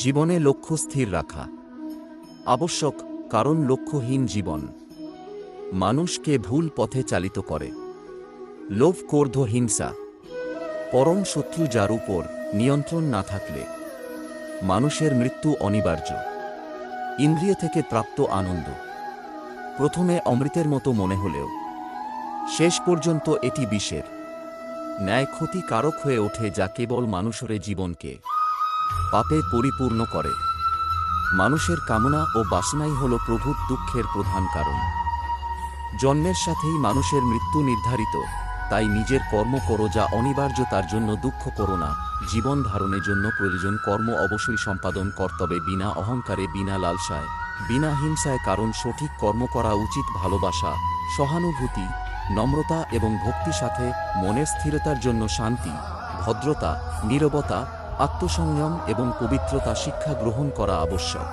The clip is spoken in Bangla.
জীবনে লক্ষ্য স্থির রাখা আবশ্যক, কারণ লক্ষ্যহীন জীবন মানুষকে ভুল পথে চালিত করে। লোভ, ক্রোধ, হিংসা পরম শত্রু, যার উপর নিয়ন্ত্রণ না থাকলে মানুষের মৃত্যু অনিবার্য। ইন্দ্রিয় থেকে প্রাপ্ত আনন্দ প্রথমে অমৃতের মতো মনে হলেও শেষ পর্যন্ত এটি বিষের ন্যায় ক্ষতিকারক হয়ে ওঠে, যা কেবল মানুষের জীবনকে পাপে পরিপূর্ণ করে। মানুষের কামনা ও বাসনাই হল প্রভূত দুঃখের প্রধান কারণ। জন্মের সাথেই মানুষের মৃত্যু নির্ধারিত, তাই নিজের কর্ম করো যা অনিবার্য, তার জন্য দুঃখ করো না। জীবন ধারণের জন্য প্রয়োজন কর্ম অবশ্যই সম্পাদন কর্তব্যে, বিনা অহংকারে, বিনা লালসায়, বিনা হিংসায়, কারণ সঠিক কর্ম করা উচিত ভালোবাসা, সহানুভূতি, নম্রতা এবং ভক্তি সাথে। মনের স্থিরতার জন্য শান্তি, ভদ্রতা, নীরবতা, আত্মসংযম এবং পবিত্রতা শিক্ষা গ্রহণ করা আবশ্যক।